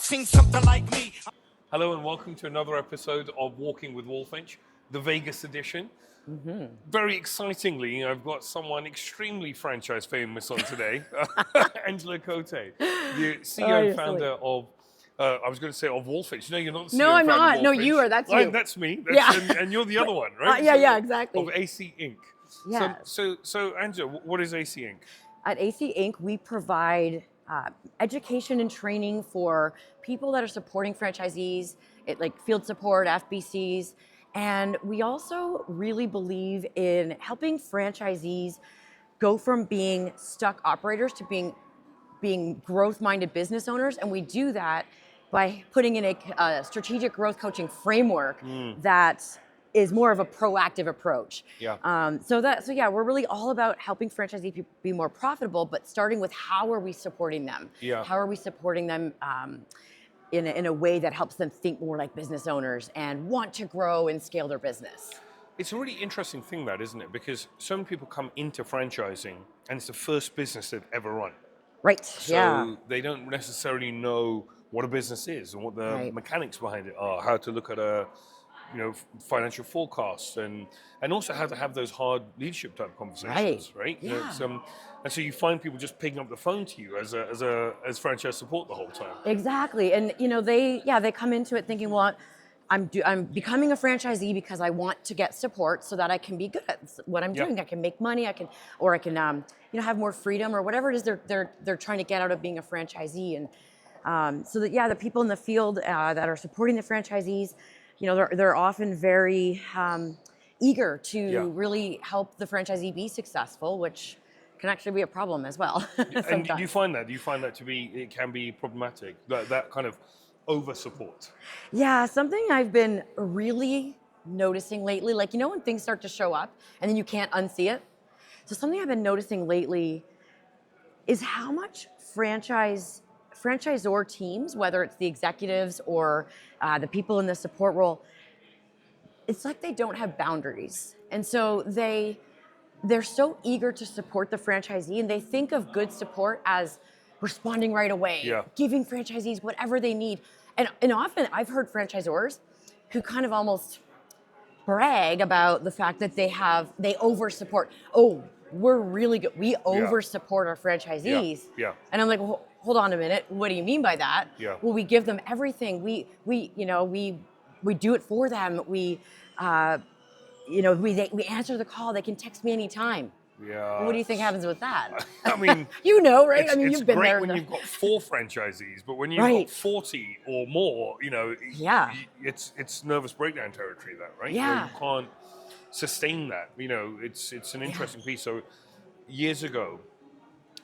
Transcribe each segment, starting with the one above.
seen something like me. Hello and welcome to another episode of Walking with Walfinch, the Vegas edition. Very excitingly, I've got someone extremely franchise famous on today, Angela Cote, the CEO and founder of, I was going to say of Walfinch. No, you're not the CEO No, I'm and founder not. of No, Walfinch. you are. That's you. That's me. Yeah. And you're the other one, right? Yeah, exactly. Of AC Inc. Yeah. So Angela, what is AC Inc.? At AC Inc., we provide education and training for people that are supporting franchisees, like field support, FBCs, and we also really believe in helping franchisees go from being stuck operators to being growth-minded business owners, and we do that by putting in a strategic growth coaching framework that is more of a proactive approach. Yeah. So yeah, we're really all about helping franchisees be more profitable, but starting with how are we supporting them? Yeah. How are we supporting them in a way that helps them think more like business owners and want to grow and scale their business? It's a really interesting thing, that, isn't it? Because so many people come into franchising and it's the first business they've ever run. Right. So they don't necessarily know what a business is and what the mechanics behind it are, how to look at a financial forecast, and also how to have those hard leadership type conversations, right? Yeah. And so you find people just picking up the phone to you as franchise support the whole time. Exactly, and they come into it thinking, well, I'm becoming a franchisee because I want to get support so that I can be good at what I'm doing. I can make money. I can have more freedom or whatever it is they're trying to get out of being a franchisee. And so that the people in the field that are supporting the franchisees, they're often very eager to really help the franchisee be successful, which can actually be a problem as well. And do you find that? Do you find that it can be problematic, that kind of over support? Yeah, something I've been really noticing lately, when things start to show up and then you can't unsee it. So something I've been noticing lately is how much franchisor teams, whether it's the executives or the people in the support role, it's like they don't have boundaries. And so they're so eager to support the franchisee, and they think of good support as responding right away, giving franchisees whatever they need. And often I've heard franchisors who kind of almost brag about the fact that they over support. Oh, we're really good. We over support our franchisees. Yeah. And I'm like, well, hold on a minute. What do you mean by that? Yeah. Well, we give them everything. We do it for them. We answer the call. They can text me anytime. Yeah. What do you think happens with that? I mean, right? I mean, you've been there. It's great when you've got 4 franchisees, but when you've got 40 or more, it's nervous breakdown territory, right? Yeah. You can't sustain that. It's an interesting piece. So years ago,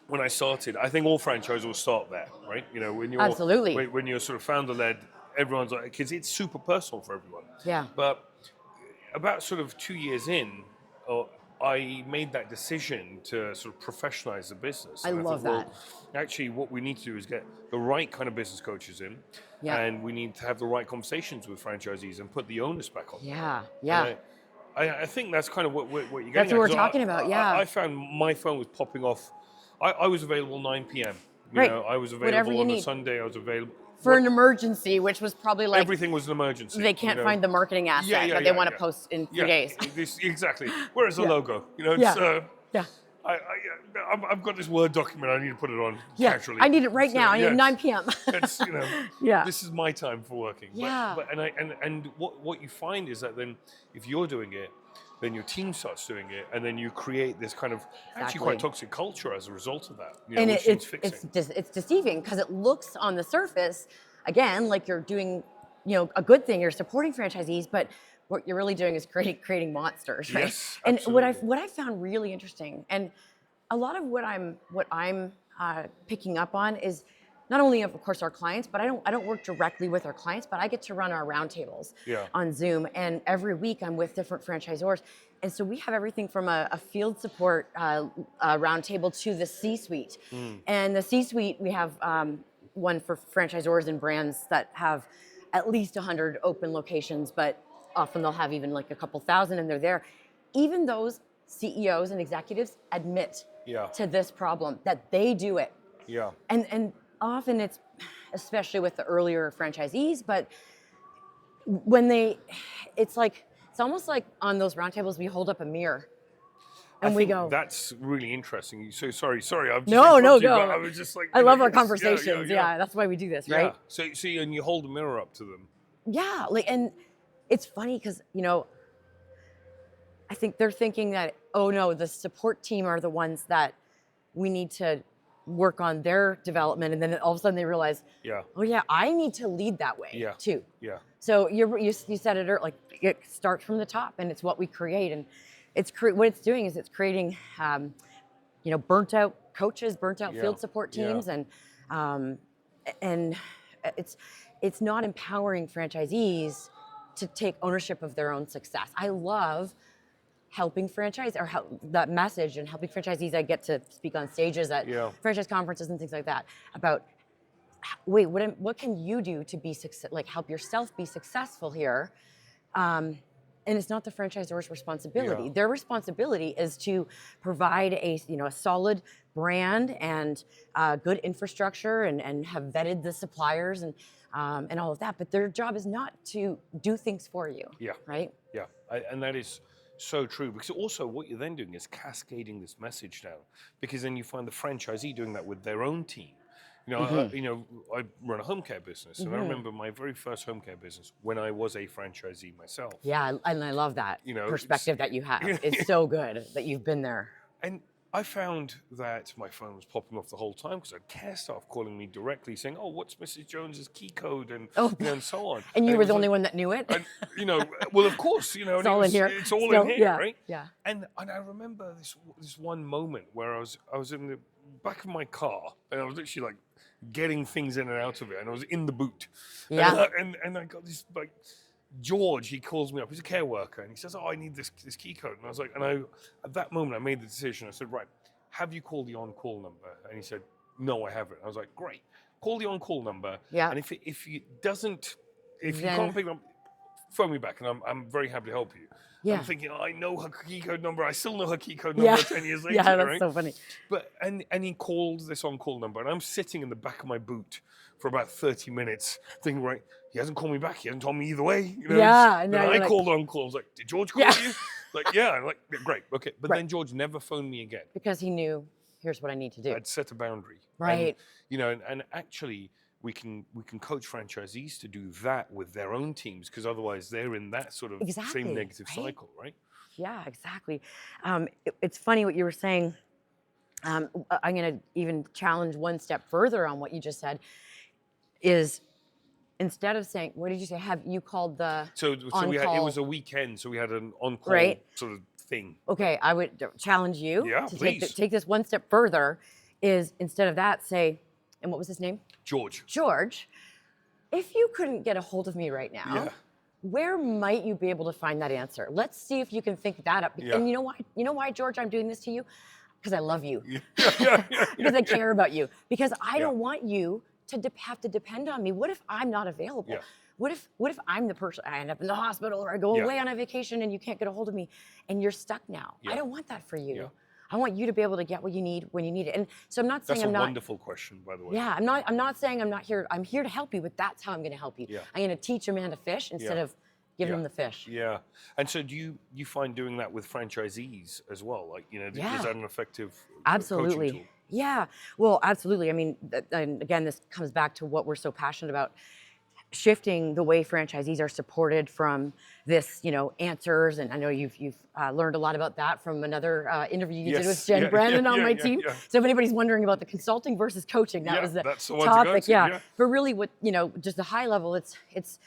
when I started, I think all franchisors start there, right? When you're Absolutely. when you're sort of founder-led, everyone's like, because it's super personal for everyone. Yeah. But about sort of 2 years in, I made that decision to sort of professionalize the business. I love that. Well, actually, what we need to do is get the right kind of business coaches in, and we need to have the right conversations with franchisees and put the onus back on them. Yeah. I think that's kind of what you're getting at. That's what we're talking about, I found my phone was popping off. I was available 9 p.m. I was available on a Sunday. I was available. For an emergency, which was probably like... Everything was an emergency. They can't find the marketing asset that they want to post in 3 days. Exactly. Whereas the logo, I've got this Word document. I need to put it on casually. I need it right now. I need 9 p.m. It's, this is my time for working. Yeah. And what you find is that then if you're doing it, then your team starts doing it, and then you create this kind of actually quite toxic culture as a result of that. And it's deceiving because it looks on the surface, again, like you're doing, a good thing. You're supporting franchisees, but what you're really doing is creating monsters, right? Yes, and absolutely. what I found really interesting, and a lot of what I'm picking up on is not only, of course, our clients, but I don't work directly with our clients, but I get to run our roundtables on Zoom. And every week I'm with different franchisors. And so we have everything from a field support roundtable to the C-suite. And the C-suite, we have one for franchisors and brands that have at least 100 open locations, but often they'll have even like a couple thousand, and they're there. Even those CEOs and executives admit to this problem, that they do it. Yeah. And often especially with the earlier franchisees. But it's almost like on those roundtables, we hold up a mirror and we go. That's really interesting. So sorry, I've just No, interrupted you, go. but I was just like, I love our conversations. Yeah, that's why we do this, right? So and you hold a mirror up to them. Yeah, and it's funny because I think they're thinking that, oh no, the support team are the ones that we need to work on their development, and then all of a sudden they realize, oh yeah, I need to lead that way too. Yeah. So you said it earlier, like it starts from the top, and it's what we create, and what it's doing is it's creating, burnt out coaches, burnt out field support teams, and it's not empowering franchisees to take ownership of their own success. I love helping that message and helping franchisees. I get to speak on stages at franchise conferences and things like that about, wait, what can you do to be help yourself be successful here? And it's not the franchisor's responsibility. Their responsibility is to provide a solid brand and good infrastructure and have vetted the suppliers and all of that. But their job is not to do things for you. Yeah. Right. Yeah, and that is so true, because also what you're then doing is cascading this message down, because then you find the franchisee doing that with their own team. I run a home care business, and I remember my very first home care business when I was a franchisee myself. Yeah, and I love that perspective that you have. It's so good that you've been there. And I found that my phone was popping off the whole time because I had care staff calling me directly saying, "Oh, what's Mrs. Jones's key code?" and and so on. And you were the only one that knew it. And, well, of course, it's all in here. It's all in here, right? Yeah. And I remember this one moment where I was in the back of my car, and I was literally like getting things in and out of it, and I was in the boot. Yeah. And I got this George, he calls me up. He's a care worker, and he says, "Oh, I need this key code." And I was like, at that moment, I made the decision. I said, "Right, have you called the on-call number?" And he said, "No, I haven't." I was like, "Great, call the on-call number. Yeah. And if you can't pick it up, phone me back, and I'm very happy to help you." Yeah. I'm thinking, I know her key code number. I still know her key code number 10 years later. Yeah, that's right? so funny. But and he called this on-call number, and I'm sitting in the back of my boot for about 30 minutes, thinking, right, he hasn't called me back. He hasn't told me either way. Yeah. And then I called on-call. I was like, "Did George call you?" I'm like, "Yeah, great, okay." But then George never phoned me again because he knew, here's what I need to do. I'd set a boundary, right? And actually, we can coach franchisees to do that with their own teams, because otherwise they're in that sort of same negative cycle, right? Yeah, exactly. It's funny what you were saying. I'm going to even challenge one step further on what you just said. Is instead of saying, what did you say? Have you called the so we had, it was a weekend, so we had an on-call sort of thing. Okay, I would challenge you to please. take this one step further. Is instead of that, say, and what was his name? George. If you couldn't get a hold of me right now, where might you be able to find that answer? Let's see if you can think that up. And you know why? You know why, George, I'm doing this to you? Because I love you. Because I care about you. Because I don't want you to have to depend on me. What if I'm not available? What if I'm the person, I end up in the hospital, or I go away on a vacation and you can't get a hold of me and you're stuck now? I don't want that for you. I want you to be able to get what you need when you need it. And so I'm not saying That's a wonderful question, by the way. Yeah, I'm not saying I'm not here. I'm here to help you, but that's how I'm going to help you. I'm going to teach a man to fish instead of giving him the fish. Yeah. And so do you find doing that with franchisees as well? Like, is that an effective coaching tool? Yeah, well, absolutely. I mean, and again, this comes back to what we're so passionate about, shifting the way franchisees are supported from this, answers. And I know you've learned a lot about that from another interview you did with Jen Brandon on my team. So if anybody's wondering about the consulting versus coaching, that was the topic. But really, what just the high level, it's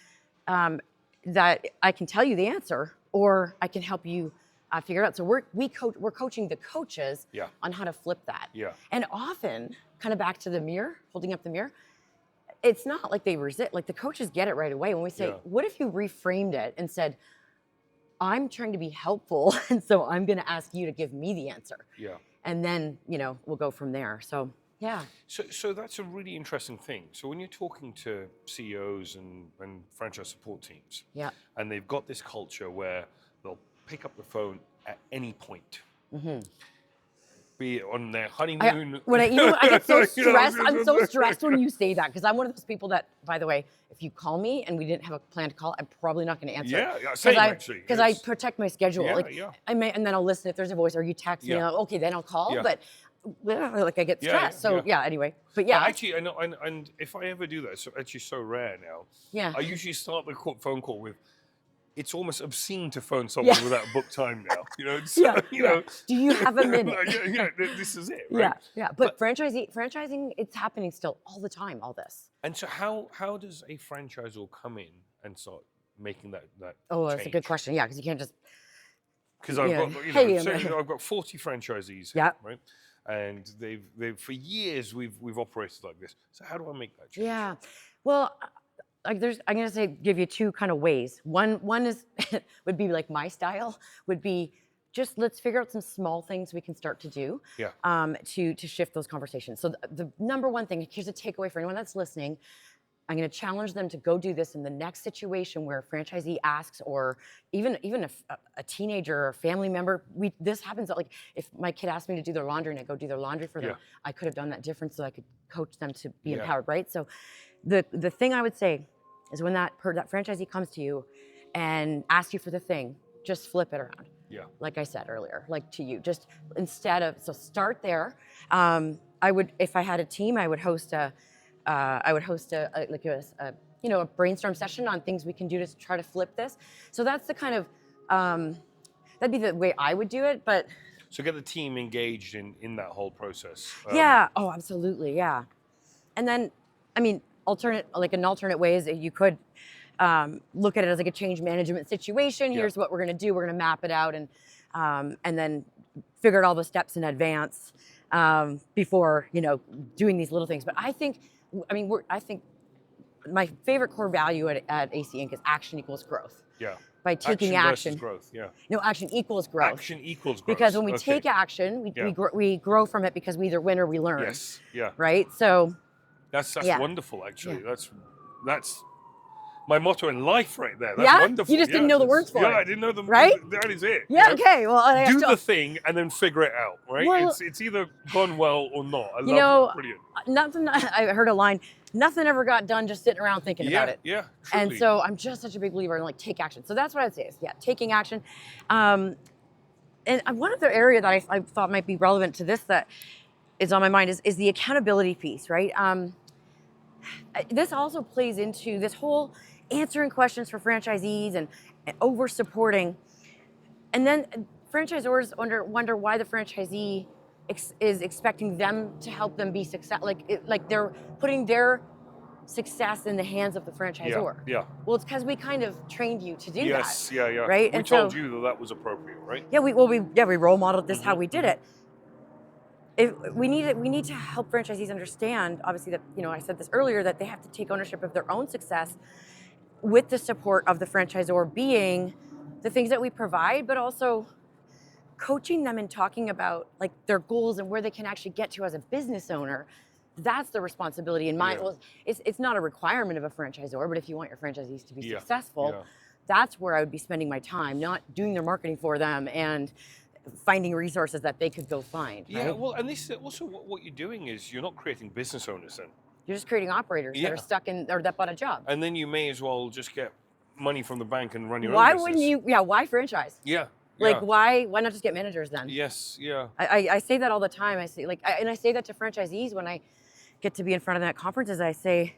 that I can tell you the answer, or I can help you figure it out. So we're coaching the coaches on how to flip that. And often, kind of back to the mirror, holding up the mirror, it's not like they resist, like the coaches get it right away. When we say, what if you reframed it and said, I'm trying to be helpful, and so I'm going to ask you to give me the answer. And then, we'll go from there. So, yeah. So that's a really interesting thing. So when you're talking to CEOs and franchise support teams, and they've got this culture where they'll pick up the phone at any point. be it on their honeymoon. I get so stressed. I'm so stressed when you say that, because I'm one of those people that, by the way, if you call me and we didn't have a plan to call, I'm probably not going to answer. Yeah, same actually. Because I protect my schedule. Yeah, I may, and then I'll listen if there's a voice, or you text me. Okay, then I'll call. But like I get stressed. So anyway. But yeah. Actually, I know, and if I ever do that, it's actually so rare now. Yeah. I usually start the phone call with, it's almost obscene to phone someone without book time now. You know, so, you know. Do you have a minute? This is it, right? Yeah. But franchising, it's happening still all the time, all this. And so how does a franchisor come in and start making that Oh, that's change? a good question. Yeah, because you can't just... Because I've got, I've got 40 franchisees here, right? And they've for years we've operated like this. So how do I make that change? Yeah. Well, I'm going to give you two kind of ways. One is would be like my style, would be just let's figure out some small things we can start to do to shift those conversations. So the number one thing, here's a takeaway for anyone that's listening. I'm going to challenge them to go do this in the next situation where a franchisee asks, or even a teenager or a family member. This happens, like if my kid asked me to do their laundry and I go do their laundry for them, I could have done that different so I could coach them to be empowered, right? So the thing I would say is when that franchisee comes to you and asks you for the thing, just flip it around. Yeah. Like I said earlier, like to you, just instead of, so start there. I would, if I had a team, I would host a brainstorm session on things we can do to try to flip this. So that's the kind of, that'd be the way I would do it, but. So get the team engaged in that whole process. Oh, absolutely, yeah. And then, I mean, an alternate way is that you could look at it as like a change management situation. Here's what we're gonna do. We're gonna map it out and then figure out all the steps in advance before, doing these little things. But I think my favorite core value at AC Inc. is action equals growth. Yeah. By taking action. Growth, yeah. No, action equals growth. Action equals growth. Because when we take action, we grow from it because we either win or we learn. Yes, yeah. Right? So that's wonderful, actually. Yeah. That's my motto in life right there. That's wonderful. You just didn't know the words for it. Yeah, I didn't know them. Right? That is it. Yeah, okay. Well, do the thing and then figure it out, right? Well, it's either gone well or not. I love it. Brilliant. I heard a line, nothing ever got done just sitting around thinking about it. Yeah, truly. And so I'm just such a big believer in take action. So that's what I'd say is, taking action. And one other area that I thought might be relevant to this that is on my mind is the accountability piece, right? This also plays into this whole answering questions for franchisees and over supporting. And then franchisors wonder why the franchisee is expecting them to help them be successful. Like they're putting their success in the hands of the franchisor. Yeah. Well, it's because we kind of trained you to do that. Yes, yeah. Right? We told you that was appropriate, right? Yeah, we role modeled this how we did it. We need to help franchisees understand, obviously, that, I said this earlier, that they have to take ownership of their own success with the support of the franchisor being the things that we provide, but also coaching them and talking about their goals and where they can actually get to as a business owner. That's the responsibility in mind. Well, it's not a requirement of a franchisor, but if you want your franchisees to be successful, that's where I would be spending my time, not doing their marketing for them and finding resources that they could go find. Yeah, right? well, and this also what you're doing is you're not creating business owners then. You're just creating operators that are stuck or that bought a job. And then you may as well just get money from the bank and run your own Why business. wouldn't you? Yeah, why franchise? Yeah. Why not just get managers then? Yes, yeah. I say that all the time. I say and I say that to franchisees when I get to be in front of that conferences. I say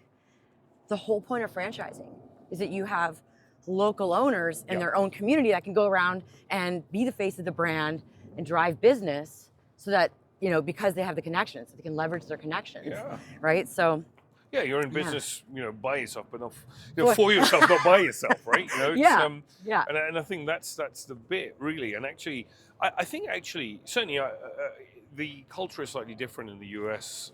the whole point of franchising is that you have local owners in their own community that can go around and be the face of the brand and drive business so that, because they have the connections, they can leverage their connections, right? So, yeah, you're in business, by yourself, but not for yourself, not by yourself, right? And I think that's the bit really. And actually, I think certainly the culture is slightly different in the US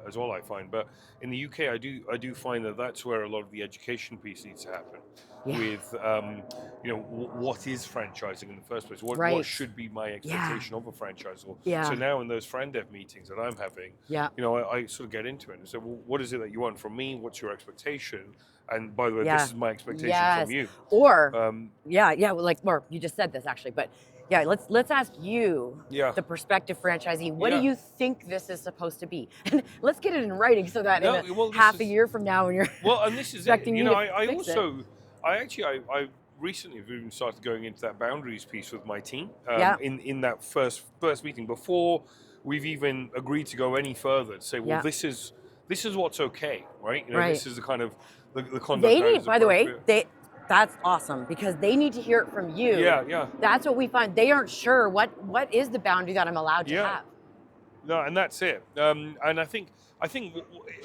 as well, I find. But in the UK, I do find that that's where a lot of the education piece needs to happen. With what is franchising in the first place? What should be my expectation of a franchisor? So now in those friend dev meetings that I'm having, I sort of get into it and say, well, what is it that you want from me? What's your expectation? And by the way, this is my expectation from you. Or, or you just said this actually, but Yeah, let's ask you, Yeah. the prospective franchisee, what Yeah. do you think this is supposed to be? And let's get it in writing so that No, in well, half a year from now when you're well, and this is it. expecting You me know, to I fix it. also, I recently have even started going into that boundaries piece with my team. Yeah. In that first meeting before we've even agreed to go any further to say, well, Yeah. this is what's okay, right? You know, Right. this is the kind of the conduct They that need, is by the way, appropriate. that's awesome because they need to hear it from you. Yeah, yeah. That's what we find. They aren't sure what is the boundary that I'm allowed to Yeah. have. No, and that's it. And I think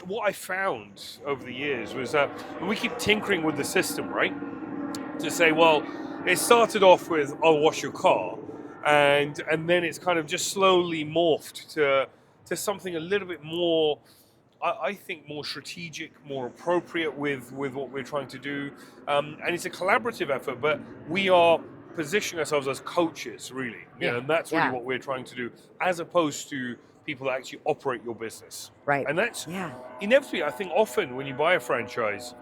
what I found over the years was that we keep tinkering with the system, right? To say, well, it started off with I'll wash your car, and then it's kind of just slowly morphed to something a little bit more, I think, more strategic, more appropriate with what we're trying to do, and it's a collaborative effort. But we are positioning ourselves as coaches, really, Yeah. and that's really Yeah. what we're trying to do, as opposed to people that actually operate your business. Right. And that's Yeah. inevitably, I think, often when you buy a franchise.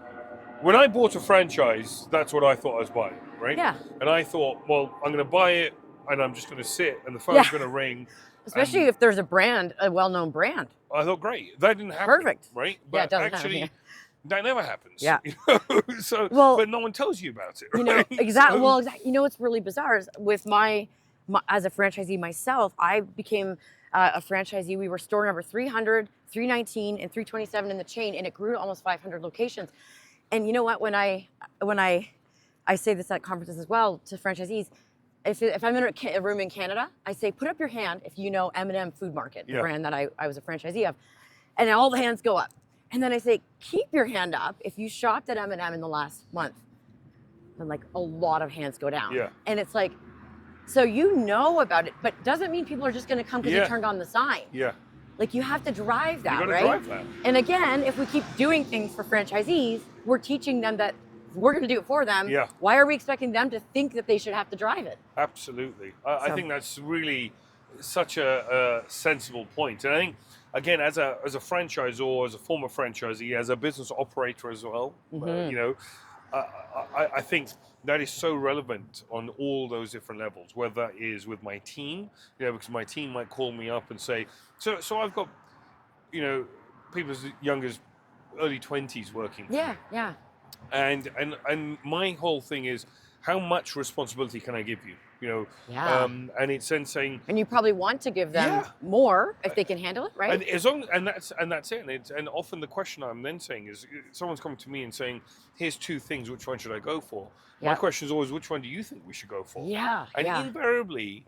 When I bought a franchise, that's what I thought I was buying, right? Yeah. And I thought, well, I'm going to buy it, and I'm just going to sit, and the phone's Yeah. going to ring. Especially if there's a brand, a well-known brand. I thought, great, that didn't happen. Perfect. Right? Yeah, But it doesn't actually, happen, that never happens. Yeah. You know? So, Well, but no one tells you about it. You know, Right? exactly. So- Well, exactly. You know what's really bizarre is with my as a franchisee myself, I became a franchisee. We were store number 300, 319, and 327 in the chain, and it grew to almost 500 locations. And you know what? When I say this at conferences as well to franchisees, if I'm in a room in Canada, I say, put up your hand if you know M&M Food Market, the Yeah. brand that I was a franchisee of, and all the hands go up. And then I say, keep your hand up if you shopped at M&M in the last month. And like a lot of hands go down. Yeah. And it's like, so you know about it, but doesn't mean people are just going to come because Yeah. you turned on the sign. Yeah. Like you have to drive that, You gotta right? drive that. And again, if we keep doing things for franchisees, we're teaching them that we're going to do it for them. Yeah. Why are we expecting them to think that they should have to drive it? Absolutely. I So- think that's really such a sensible point. And I think, again, as a franchisor, as a former franchisee, as a business operator as well, you know, I think that is so relevant on all those different levels, whether that is with my team, you know, because my team might call me up and say, so I've got, you know, people as young as early 20s working for me. Yeah. And my whole thing is, how much responsibility can I give you? You know, Yeah. and it's then saying, And you probably want to give them Yeah. more if they can handle it, right? and as long and that's it. And often the question I'm then saying is, someone's coming to me and saying, here's two things, which one should I go for? My Yeah. question is always, which one do you think we should go for? Yeah, And yeah. invariably,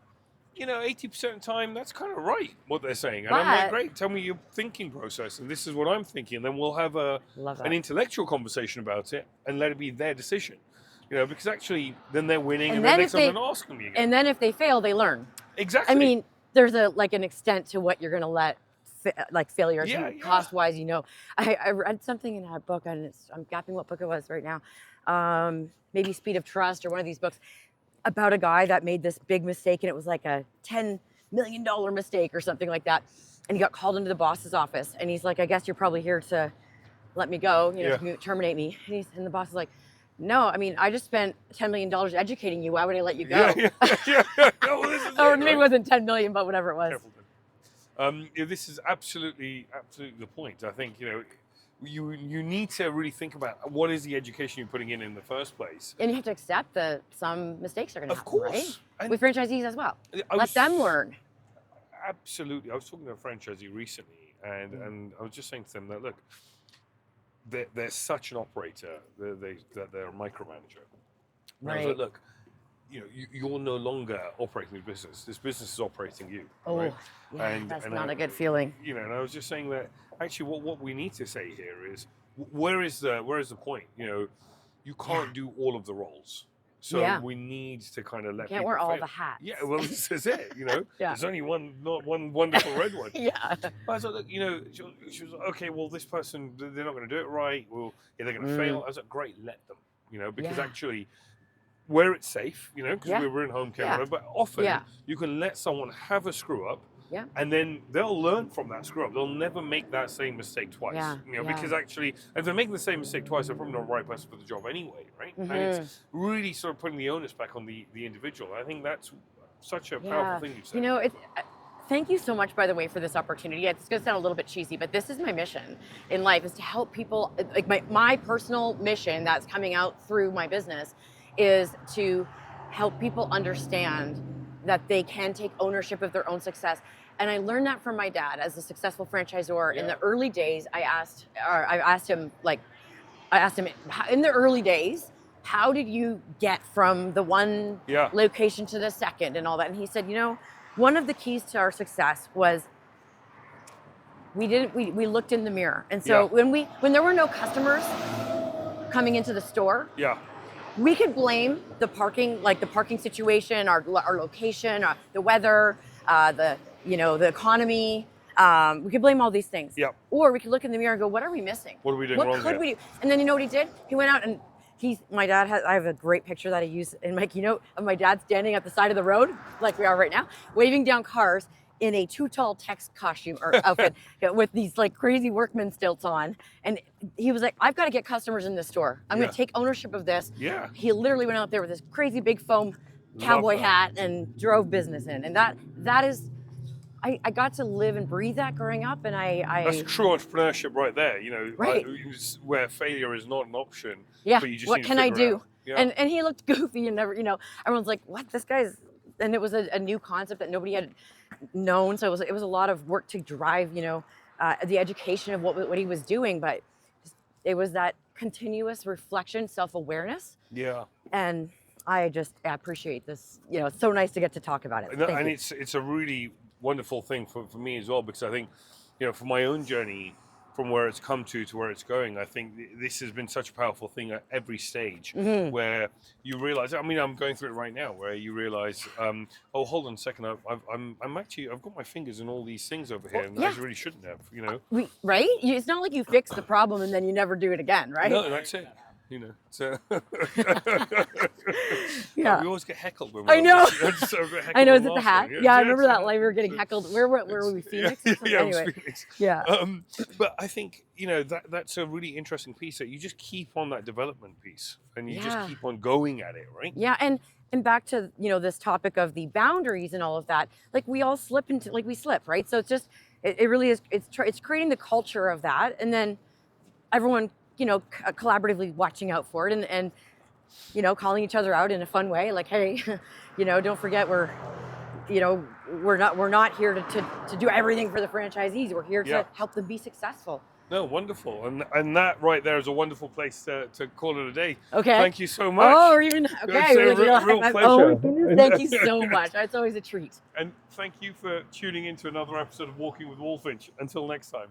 you know, 80% of the time, that's kind of right what they're saying. And I'm like, But- great, tell me your thinking process, and this is what I'm thinking. And then we'll have Love that. an intellectual conversation about it, and let it be their decision. You know, because actually, then they're winning, and then next time they're not asking me again. And then if they fail, they learn. Exactly. I mean, there's an extent to what you're going to let, failures, Yeah, yeah. cost-wise, you know. I read something in a book, and I'm gapping what book it was right now. Maybe Speed of Trust or one of these books about a guy that made this big mistake, and it was like a $10 million mistake or something like that. And he got called into the boss's office, and he's like, I guess you're probably here to let me go, you know, Yeah. to terminate me. And the boss is like, no, I mean, I just spent $10 million educating you. Why would I let you go? Yeah. Well, this is Or it, maybe it right? wasn't 10 million, but whatever it was. Careful then. Yeah, this is absolutely the point. I think, you know, you need to really think about what is the education you're putting in the first place. And you have to accept that some mistakes are going to Of happen, course. right? And With franchisees as well. I Let was- them learn. Absolutely. I was talking to a franchisee recently, and I was just saying to them that, look, they're such an operator that they're a micromanager. And I was Right. like, look, you know, you're no longer operating the business. This business is operating you. Oh, right? yeah, that's not a good feeling. You know, and I was just saying that actually, what we need to say here is, where is the point? You know, you can't do all of the roles. So Yeah. we need to kind of let Can't people wear all fail. the hats. Yeah, well, this is it. You know, Yeah. there's only one wonderful red one. Yeah. I was like, look, you know, she was like, okay, well, this person, they're not going to do it right. Well, yeah, they're going to fail. I was like, great, let them. You know, because Yeah. actually, where it's safe, you know, because Yeah. we're in home Yeah. camera, but often Yeah. you can let someone have a screw up. Yeah. And then they'll learn from that screw up. They'll never make that same mistake twice. Yeah, You know, yeah. because actually, if they're making the same mistake twice, they're probably not the right person for the job anyway, right? And Mm-hmm. it's really sort of putting the onus back on the individual. I think that's such a powerful thing you said. You know, thank you so much, by the way, for this opportunity. It's going to sound a little bit cheesy, but this is my mission in life, is to help people. Like my personal mission that's coming out through my business is to help people understand that they can take ownership of their own success. And I learned that from my dad as a successful franchisor. In the early days, I asked him in the early days, how did you get from the one location to the second and all that? And he said, you know, one of the keys to our success was we looked in the mirror. And so when there were no customers coming into the store, we could blame the parking situation, our location, the weather, the economy. We could blame all these things. Or we could look in the mirror and go, what are we missing? What are we doing wrong here? What could we do? And then you know what he did? He went out and I have a great picture that I use in my keynote of my dad standing at the side of the road, like we are right now, waving down cars in a Too Tall Tex costume or outfit with these like crazy workman stilts on. And he was like, I've got to get customers in this store. I'm going to take ownership of this. He literally went out there with this crazy big foam cowboy hat and drove business in. And that is, I got to live and breathe that growing up, and that's true entrepreneurship right there. You know, where failure is not an option. But you just what can I do? And he looked goofy and never, everyone's like, what, this guy's, and it was a new concept that nobody had known. So it was a lot of work to drive, the education of what he was doing, but it was that continuous reflection, self-awareness. And I appreciate this. It's so nice to get to talk about it. And it's a really wonderful thing for me as well, because I think, for my own journey, from where it's come to where it's going, I think this has been such a powerful thing at every stage, where you realize, I mean, I'm going through it right now, where you realize, oh, hold on a second, I've got my fingers in all these things over here, and I really shouldn't have, Right? It's not like you fix the problem and then you never do it again, right? No, that's it. So we always get heckled when I know. I know. Is it the hat? I remember that. Like we were getting heckled. Where were we? Phoenix? Anyway. Phoenix. But I think that's a really interesting piece, that you just keep on that development piece, and you just keep on going at it, right? And back to this topic of the boundaries and all of that. Like we all slip, right? So it's just it really is. It's creating the culture of that, and then everyone collaboratively watching out for it and calling each other out in a fun way, like, hey, don't forget we're not here to do everything for the franchisees. We're here to help them be successful. No, wonderful. And that right there is a wonderful place to call it a day. Okay. Thank you so much. Oh, or even, okay. Real pleasure. Oh, thank you so much. It's always a treat. And thank you for tuning in to another episode of Walking with Walfinch. Until next time.